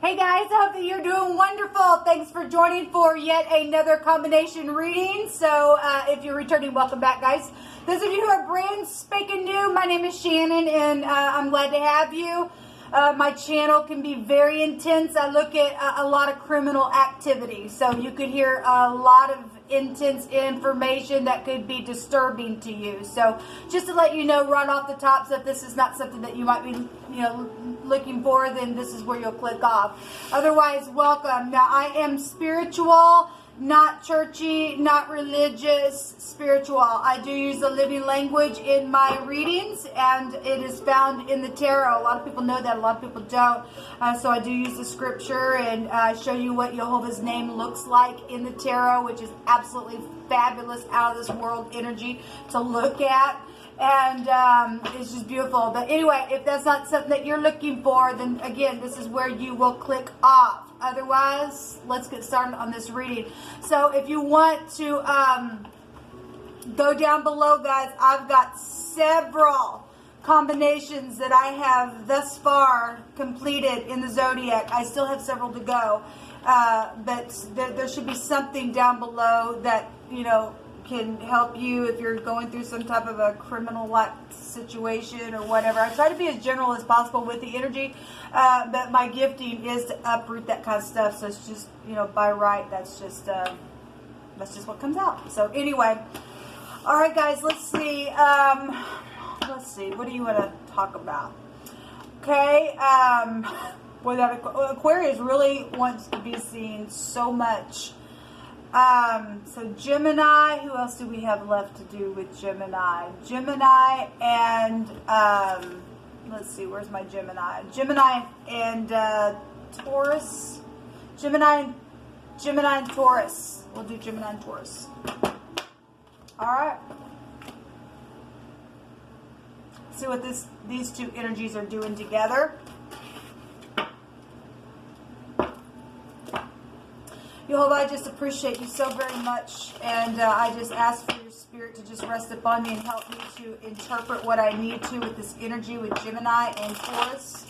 Hey guys, I hope that you're doing wonderful. Thanks for joining for yet another combination reading. So if you're returning, welcome back, guys. Those of you who are brand spanking new, my name is Shannon, and I'm glad to have you. My channel can be very intense. I look at a lot of criminal activity, so you could hear a lot of intense information that could be disturbing to you. So just to let you know right off the top, so if this is not something that you might be looking for, then this is where you'll click off. Otherwise, welcome. Now, I am spiritual, not churchy, not religious, spiritual. I do use the living language in my readings, and it is found in the tarot. A lot of people know that, a lot of people don't. So I do use the scripture and show you what Jehovah's name looks like in the tarot, which is absolutely fabulous, out of this world energy to look at. And it's just beautiful. But anyway, if that's not something that you're looking for, then again, this is where you will click off. Otherwise, let's get started on this reading. So if you want to go down below, guys, I've got several combinations that I have thus far completed in the zodiac. I still have several to go, but there should be something down below that can help you if you're going through some type of a criminal-like situation or whatever. I try to be as general as possible with the energy, but my gifting is to uproot that kind of stuff. So it's just, by right, that's just what comes out. So anyway, all right, guys, let's see. What do you want to talk about? Okay, boy, that Aquarius really wants to be seen so much. So Gemini, who else do we have left to do with Gemini? Gemini and, let's see, where's my Gemini? Gemini and Taurus. Gemini and Taurus. We'll do Gemini and Taurus. All right. See what these two energies are doing together. Jehovah, I just appreciate you so very much, and I just ask for your spirit to just rest upon me and help me to interpret what I need to with this energy with Gemini and Taurus.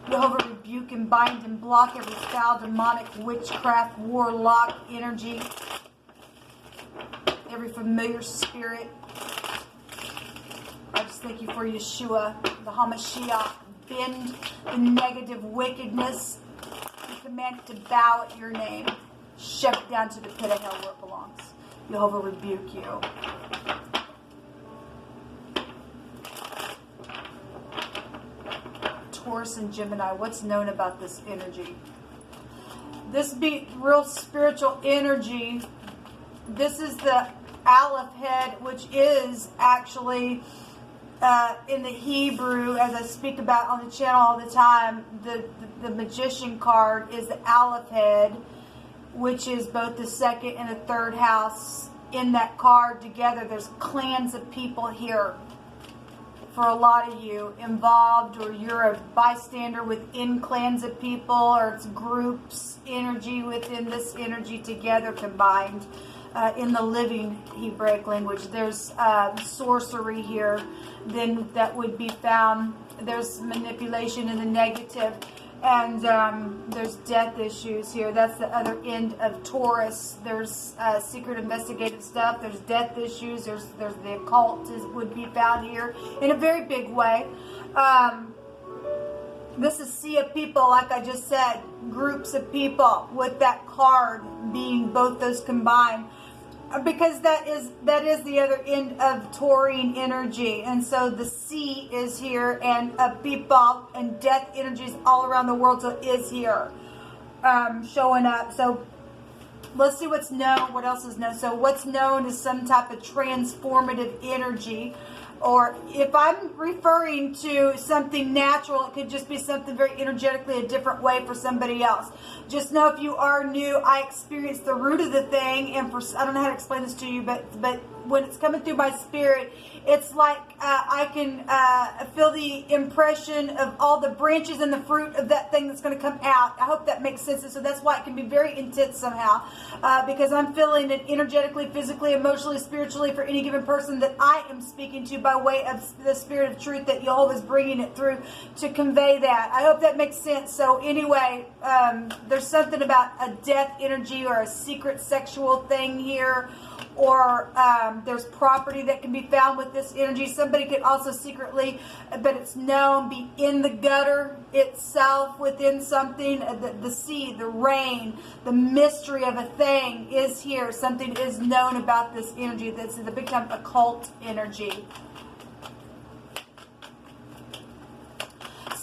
Jehovah, rebuke and bind and block every foul, demonic, witchcraft, warlock energy, every familiar spirit. I just thank you for Yeshua, the HaMashiach. Bend the negative wickedness. We command it to bow at your name. Shove it down to the pit of hell where it belongs. Jehovah rebuke you. Taurus and Gemini, what's known about this energy? This be real spiritual energy. This is the Aleph head, which is actually in the Hebrew, as I speak about on the channel all the time, the magician card is the Aleph head, which is both the second and the third house in that card together. There's clans of people here for a lot of you involved, or you're a bystander within clans of people, or it's groups energy within this energy together combined. In the living Hebraic language, there's sorcery here, then that would be found. There's manipulation in the negative, and there's death issues here. That's the other end of Taurus. There's secret investigative stuff. There's death issues. There's the occult would be found here in a very big way. This is sea of people, like I just said, groups of people, with that card being both those combined, because that is the other end of Taurine energy. And so the sea is here, and people and death energies all around the world, so is here showing up. So let's see what's known. What else is known? So what's known is some type of transformative energy. Or if I'm referring to something natural, it could just be something very energetically a different way for somebody else. Just know if you are new, I experienced the root of the thing, and I don't know how to explain this to you, but when it's coming through my spirit, it's like I can feel the impression of all the branches and the fruit of that thing that's going to come out. I hope that makes sense. And so that's why it can be very intense somehow, because I'm feeling it energetically, physically, emotionally, spiritually for any given person that I am speaking to by way of the spirit of truth that Jehovah is bringing it through to convey that. I hope that makes sense. So anyway, there's something about a death energy or a secret sexual thing here, or there's property that can be found with this energy. Somebody could also secretly, but it's known, be in the gutter itself within something. The sea, the rain, the mystery of a thing is here. Something is known about this energy. This is a big time occult energy.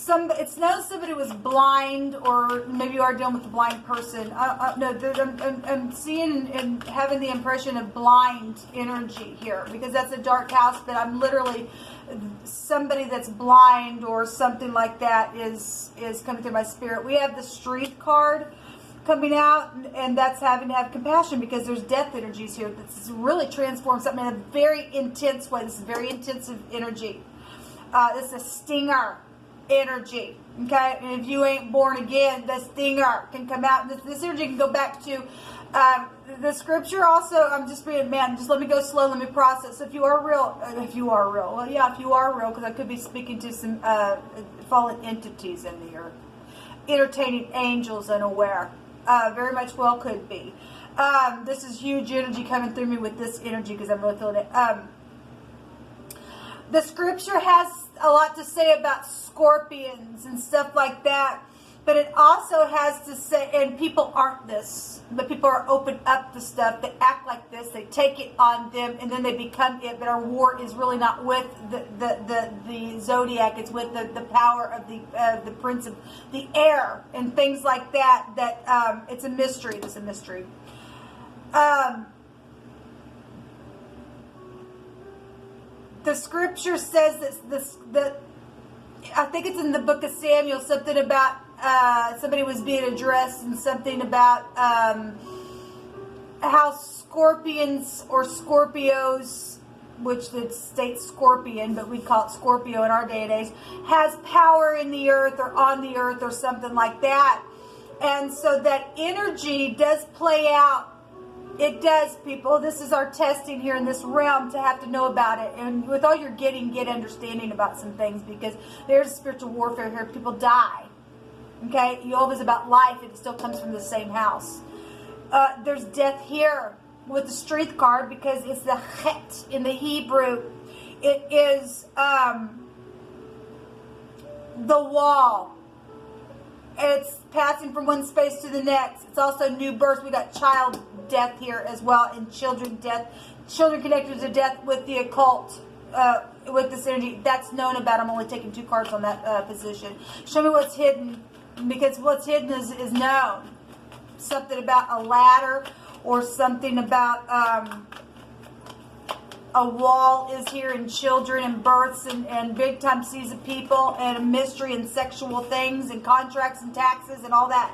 It's known somebody was blind, or maybe you are dealing with a blind person. No, I'm seeing and having the impression of blind energy here, because that's a dark house, but I'm literally somebody that's blind or something like that is coming through my spirit. We have the Street card coming out, and that's having to have compassion, because there's death energies here. This really transforms something in a very intense way. This is very intensive energy. This is a stinger energy, okay? And if you ain't born again, the stinger can come out. This energy can go back to the scripture also. I'm just reading, man, just let me go slow, let me process. If you are real, well, yeah, if you are real, because I could be speaking to some fallen entities in the earth, entertaining angels unaware. Very much well could be. This is huge energy coming through me with this energy, because I'm really feeling it. The scripture has a lot to say about scorpions and stuff like that, but it also has to say, and people aren't this, but people are open up to stuff. They act like this, they take it on them, and then they become it. But our war is really not with the zodiac; it's with the power of the prince of the air and things like that. That it's a mystery. It's a mystery. The scripture says that I think it's in the book of Samuel, something about somebody was being addressed, and something about how scorpions or Scorpios, which it states scorpion, but we call it Scorpio in our day and age, has power in the earth or on the earth or something like that. And so that energy does play out. It does, people. This is our testing here in this realm to have to know about it. And with all you're getting, get understanding about some things, because there's spiritual warfare here. People die. Okay? Jehovah's about life, and it still comes from the same house. There's death here with the Street card, because it's the chet in the Hebrew. It is the wall. It's passing from one space to the next. It's also new birth. We got child death here as well, and children death. Children connected to death with the occult, with this energy. That's known about. I'm only taking 2 cards on that position. Show me what's hidden, because what's hidden is known. Something about a ladder, or something about a wall is here, and children and births and big time seas of people, and a mystery and sexual things and contracts and taxes and all that.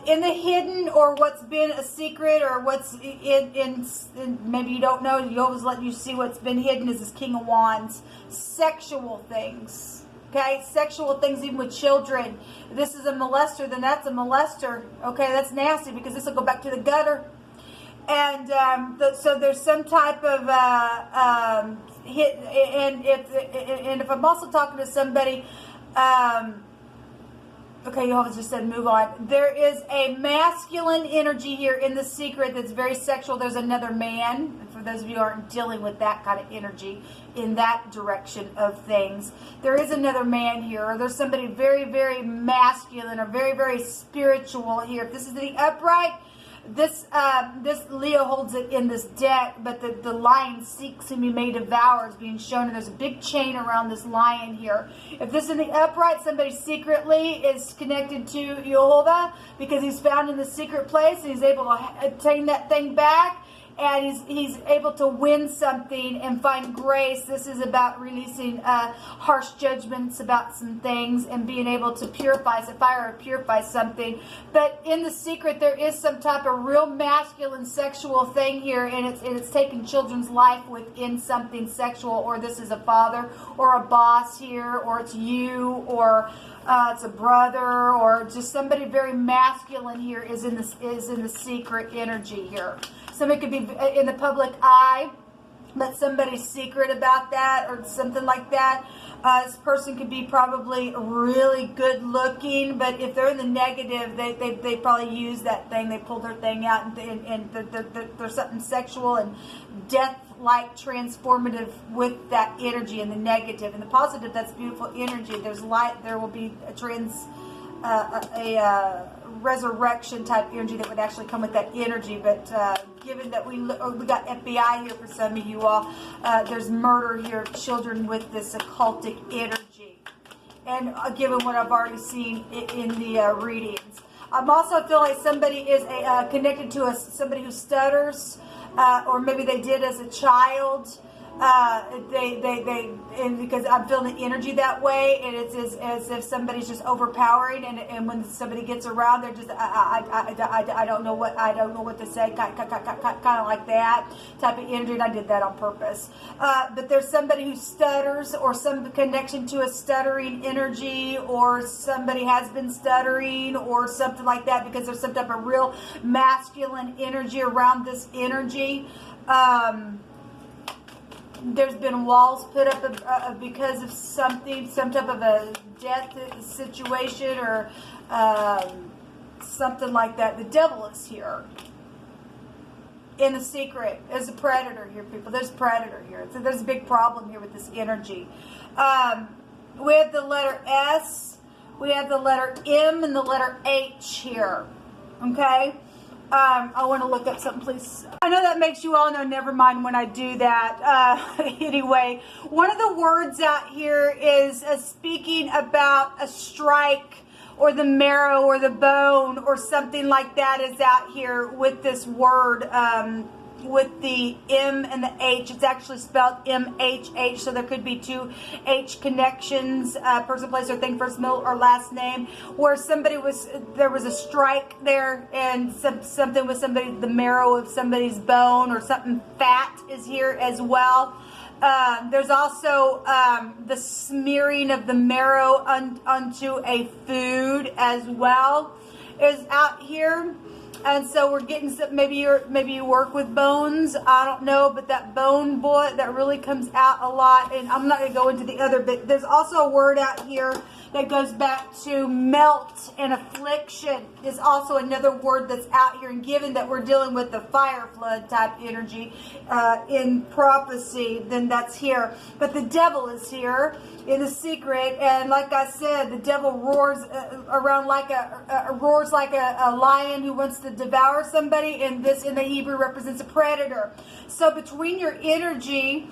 In the hidden, or what's been a secret, or what's in maybe you don't know, you always let you see what's been hidden, is this King of Wands. Sexual things. Okay, sexual things, even with children. If this is a molester, then that's a molester. Okay, that's nasty, because this will go back to the gutter. And so there's some type of hit. And if I'm also talking to somebody, okay, you always just said move on. There is a masculine energy here in the secret that's very sexual. There's another man. For those of you who aren't dealing with that kind of energy in that direction of things, there is another man here, or there's somebody very, very masculine or very, very spiritual here. If this is the upright, this Leo holds it in this deck, but the lion seeks whom he may devour is being shown, and there's a big chain around this lion here. If this is in the upright, somebody secretly is connected to Jehovah, because he's found in the secret place, and he's able to attain that thing back. and he's able to win something and find grace. This is about releasing harsh judgments about some things and being able to purify the fire or purify something. But in the secret, there is some type of real masculine sexual thing here, and it's taking children's life within something sexual, or this is a father or a boss here, or it's you, or it's a brother, or just somebody very masculine here is in the secret energy here. Somebody could be in the public eye, but somebody's secret about that or something like that. This person could be probably really good looking, but if they're in the negative, they probably use that thing. They pull their thing out, and there's something sexual and death-like transformative with that energy in the negative. And the positive, that's beautiful energy. There's light. There will be a resurrection type energy that would actually come with that energy. But given that we got FBI here for some of you all, there's murder here, children with this occultic energy. And given what I've already seen in the readings, I'm also feeling like somebody is connected to somebody who stutters, or maybe they did as a child. And because I'm feeling the energy that way, and it's as if somebody's just overpowering, and when somebody gets around, they're just I don't know what to say, kind of like that type of energy. And I did that on purpose. But there's somebody who stutters, or some connection to a stuttering energy, or somebody has been stuttering, or something like that, because there's some type of real masculine energy around this energy. There's been walls put up because of something, some type of a death situation, or something like that. The devil is here in the secret. There's a predator here, people. There's a predator here. So there's a big problem here with this energy. We have the letter S, we have the letter M, and the letter H here. Okay? I want to look up something, please. I know that makes you all know, never mind when I do that. Anyway, one of the words out here is speaking about a strike, or the marrow, or the bone, or something like that is out here with this word, with the M and the H. It's actually spelled M-H-H, so there could be two H connections, person, place, or thing, first, middle, or last name, where there was a strike there, and something with somebody, the marrow of somebody's bone, or something fat is here as well. There's also the smearing of the marrow onto a food as well is out here. And so we're getting some, maybe you work with bones, I don't know, but that bone bullet that really comes out a lot. And I'm not going to go into the other, but there's also a word out here that goes back to melt, and affliction is also another word that's out here. And given that we're dealing with the fire flood type energy in prophecy, then that's here. But the devil is here in the secret, and like I said, the devil roars around like a lion who wants to devour somebody, and this in the Hebrew represents a predator. So between your energy,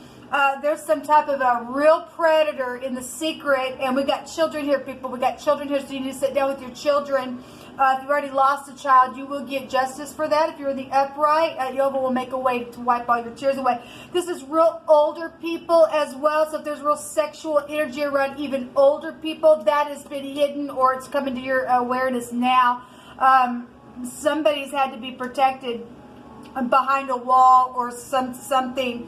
there's some type of a real predator in the secret. And we got children here, people. We got children here, so you need to sit down with your children. If you've already lost a child, you will get justice for that. If you're in the upright, Jehovah will make a way to wipe all your tears away. This is real older people as well. So if there's real sexual energy around even older people, that has been hidden, or it's coming to your awareness now. Somebody's had to be protected behind a wall or something.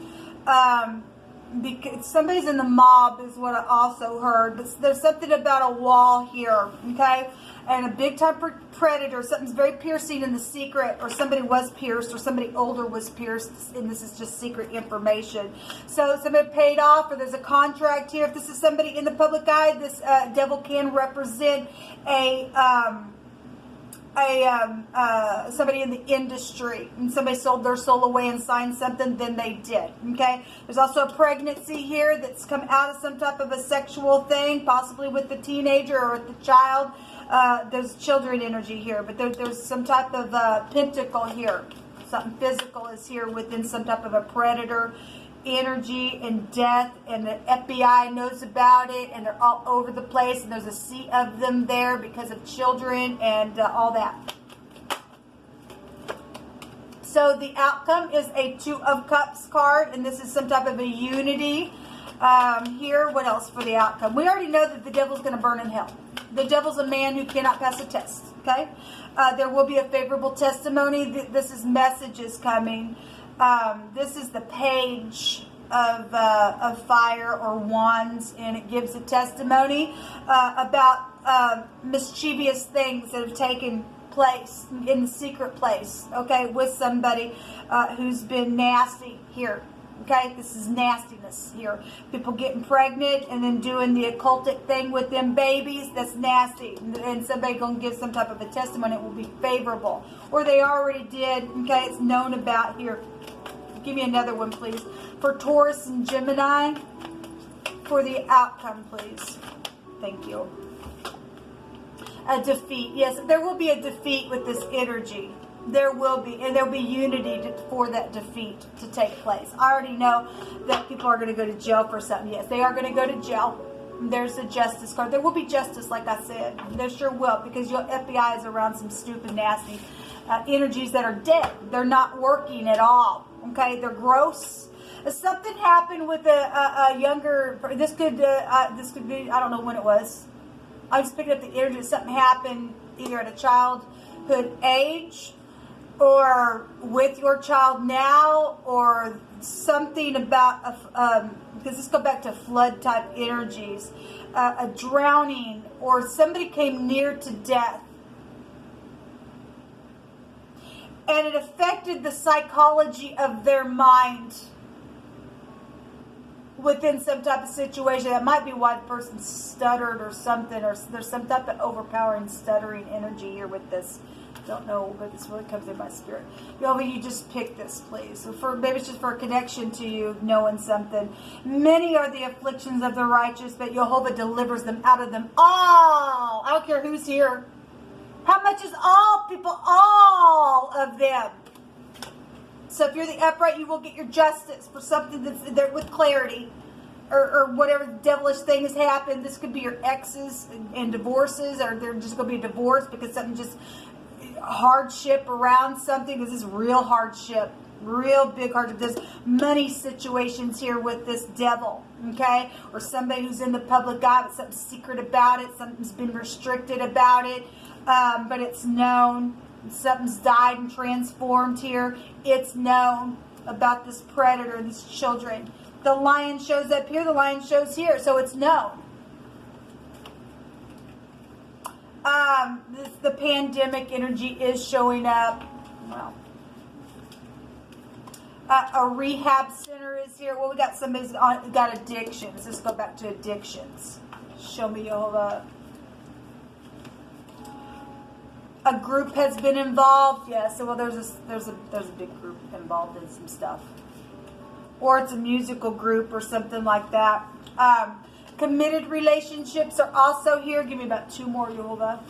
Because somebody's in the mob is what I also heard. But there's something about a wall here, okay? And a big time predator, something's very piercing in the secret, or somebody was pierced, or somebody older was pierced, and this is just secret information. So somebody paid off, or there's a contract here. If this is somebody in the public eye, this devil can represent somebody in the industry, and somebody sold their soul away and signed something, then they did. Okay, there's also a pregnancy here that's come out of some type of a sexual thing, possibly with the teenager or with the child. There's children energy here, but there's some type of pentacle here. Something physical is here within some type of a predator energy and death, and the FBI knows about it, and they're all over the place, and there's a sea of them there because of children and all that. So the outcome is a Two of Cups card, and this is some type of a unity. Here, what else for the outcome? We already know that the devil's going to burn in hell. The devil's a man who cannot pass a test, okay? There will be a favorable testimony. This is messages coming. This is the page of fire or wands, and it gives a testimony about mischievous things that have taken place in the secret place, okay, with somebody who's been nasty here. Okay, this is nastiness here. People getting pregnant and then doing the occultic thing with them babies. That's nasty. And somebody going to give some type of a testimony. It will be favorable. Or they already did. Okay, it's known about here. Give me another one, please. For Taurus and Gemini, for the outcome, please. Thank you. A defeat. Yes, there will be a defeat with this energy. There will be, and there will be unity for that defeat to take place. I already know that people are going to go to jail for something. Yes, they are going to go to jail. There's a justice card. There will be justice, like I said. There sure will, because your FBI is around some stupid, nasty energies that are dead. They're not working at all. Okay, they're gross. Something happened with a younger. This could be. I don't know when it was. I was picking up the energy. Something happened either at a childhood age, or with your child now, or something about, because this goes back to flood type energies, a drowning, or somebody came near to death. And it affected the psychology of their mind within some type of situation. That might be why the person stuttered or something, or there's some type of overpowering stuttering energy here with this. Don't know, but this really comes in my spirit. Jehovah, you just pick this, please. So for maybe it's just for a connection to you, knowing something. Many are the afflictions of the righteous, but Jehovah delivers them out of them all. I don't care who's here. How much is all, people? All of them. So if you're the upright, you will get your justice for something that's there with clarity. Or whatever devilish thing has happened. This could be your exes and divorces, or they're just going to be a divorce because something just hardship around something. This is real hardship, real big hardship. There's money situations here with this devil, okay? Or somebody who's in the public eye, but something's secret about it, something's been restricted about it, but it's known. Something's died and transformed here. It's known about this predator, these children. The lion shows up here, the lion shows here, so it's known. The pandemic energy is showing up. Well, a rehab center is here. Well, we got somebody's got addictions. Let's go back to addictions. Show me Jehovah. A group has been involved. Yes. So, well, there's a big group involved in some stuff, or it's a musical group or something like that. Committed relationships are also here. Give me about two more, Jehovah.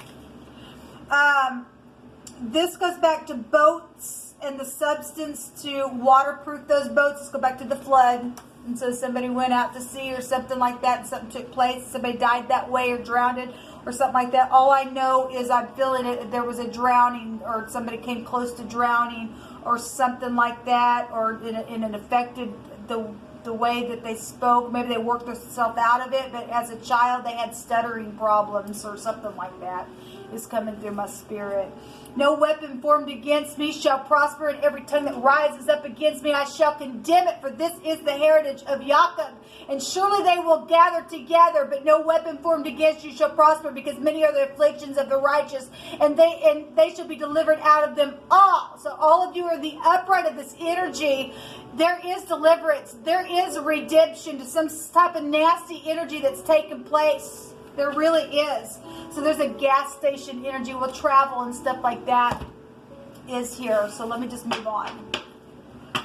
This goes back to boats and the substance to waterproof those boats. Let's go back to the flood. And so somebody went out to sea or something like that, and something took place. Somebody died that way or drowned or something like that. All I know is I'm feeling it. There was a drowning, or somebody came close to drowning or something like that, or in an affected the way that they spoke. Maybe they worked themselves out of it, but as a child they had stuttering problems or something like that is coming through my spirit. No weapon formed against me shall prosper, and every tongue that rises up against me I shall condemn it, for this is the heritage of Jacob. And surely they will gather together, but no weapon formed against you shall prosper, because many are the afflictions of the righteous, and they shall be delivered out of them all. So all of you are the upright of this energy. There is deliverance. There is redemption to some type of nasty energy that's taken place. There really is. So there's a gas station energy with travel and stuff like that is here. So let me just move on.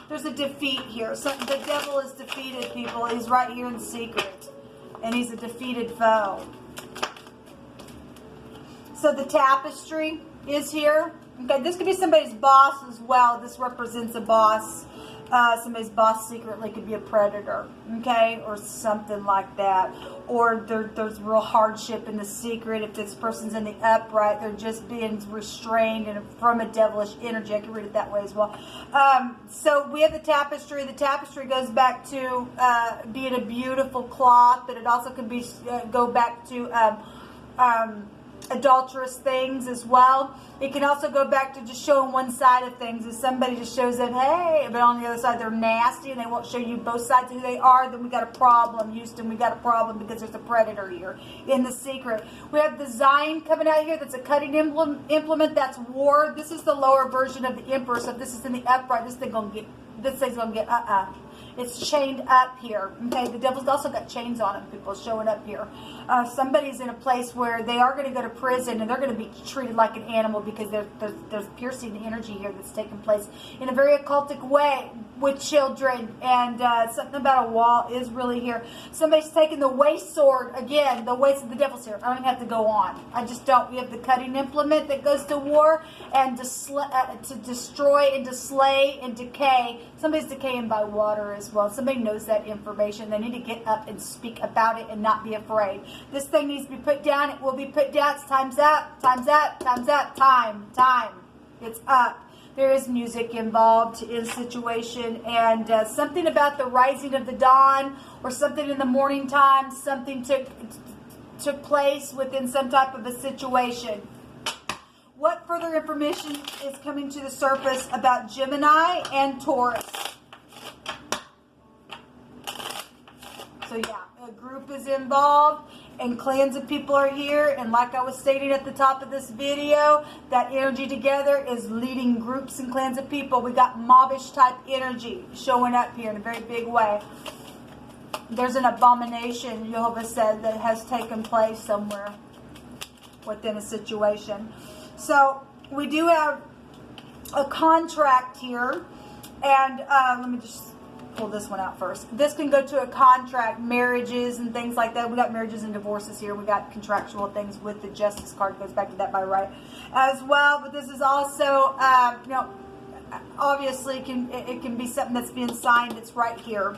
There's a defeat here. So the devil is defeated, people. He's right here in secret. And he's a defeated foe. So the tapestry is here. Okay, this could be somebody's boss as well. This represents a boss. Somebody's boss secretly could be a predator, okay, or something like that. Or there's real hardship in the secret. If this person's in the upright, they're just being restrained and from a devilish energy. I can read it that way as well. So we have the tapestry. The tapestry goes back to being a beautiful cloth, but it also can be go back to adulterous things as well. It can also go back to just showing one side of things. If somebody just shows them, hey, but on the other side they're nasty and they won't show you both sides of who they are, then we got a problem, Houston. We got a problem because there's a predator here in the secret. We have the Zion coming out here. That's a cutting implement. That's war. This is the lower version of the Emperor. So if this is in the upright, this thing's gonna get It's chained up here. Okay, the devil's also got chains on him. People showing up here. Somebody's in a place where they are going to go to prison and they're going to be treated like an animal because there's piercing energy here that's taking place in a very occultic way with children. And something about a wall is really here. Somebody's taking the waist sword. Again, the waist of the devil's here. I don't even have to go on. I just don't. We have the cutting implement that goes to war and to destroy and to slay and decay. Somebody's decaying by water as well. Somebody knows that information. They need to get up and speak about it and not be afraid. This thing needs to be put down. It will be put down. It's time's up. Time's up. Time's up. Time. It's up. There is music involved in the situation, and something about the rising of the dawn or something in the morning time. Something took place within some type of a situation. What further information is coming to the surface about Gemini and Taurus? So yeah, a group is involved and clans of people are here. And like I was stating at the top of this video, that energy together is leading groups and clans of people. We got mobbish type energy showing up here in a very big way. There's an abomination, Jehovah said, that has taken place somewhere within a situation. So we do have a contract here. And let me just pull this one out first. This can go to a contract, marriages and things like that. We got marriages and divorces here. We got contractual things with the Justice card. Goes back to that by right as well. But this is also, you know, obviously it can be something that's being signed. It's right here.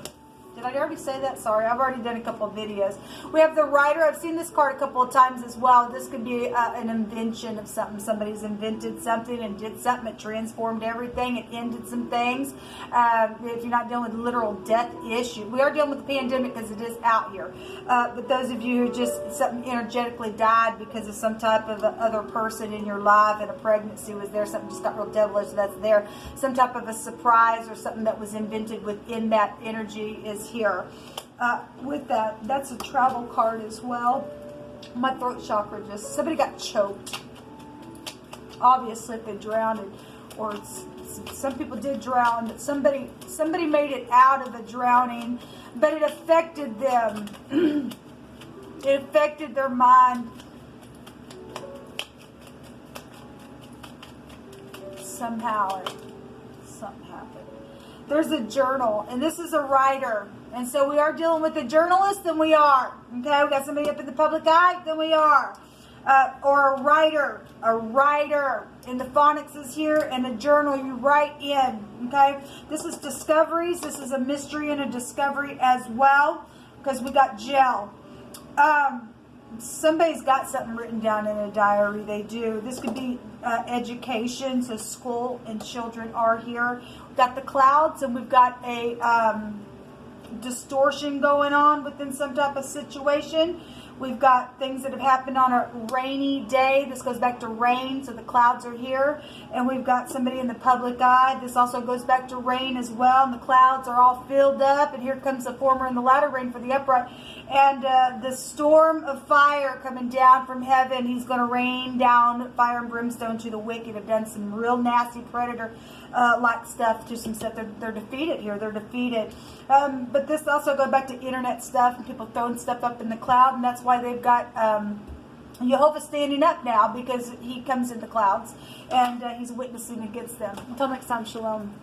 Did I already say that? Sorry, I've already done a couple of videos. We have the Rider. I've seen this card a couple of times as well. This could be an invention of something. Somebody's invented something and did something. It transformed everything. It ended some things. If you're not dealing with literal death issue. We are dealing with the pandemic because it is out here. But those of you who just something energetically died because of some type of other person in your life, and a pregnancy was there, something just got real devilish, that's there. Some type of a surprise or something that was invented within that energy is here. With that, that's a travel card as well. My throat chakra just, somebody got choked. Obviously, if they drowned, or some people did drown, but somebody made it out of a drowning, but it affected them. It affected their mind. Somehow something happened. There's a journal, and this is a writer. And so we are dealing with a journalist, then we are. Okay, we got somebody up in the public eye, then we are. Or a writer. And the phonics is here, and a journal you write in. Okay, this is discoveries. This is a mystery and a discovery as well, because we got gel. Somebody's got something written down in a diary. They do. This could be education, so school and children are here. We've got the clouds, and we've got a distortion going on within some type of situation. We've got things that have happened on a rainy day. This goes back to rain, so the clouds are here. And we've got somebody in the public eye. This also goes back to rain as well. And the clouds are all filled up. And here comes the former and the latter rain for the upright. And the storm of fire coming down from heaven. He's going to rain down fire and brimstone to the wicked. Have done some real nasty predator like stuff to some stuff. They're defeated here. They're defeated. But this also goes back to internet stuff and people throwing stuff up in the cloud. And that's why they've got Jehovah standing up now, because he comes in the clouds and he's witnessing against them. Until next time, shalom.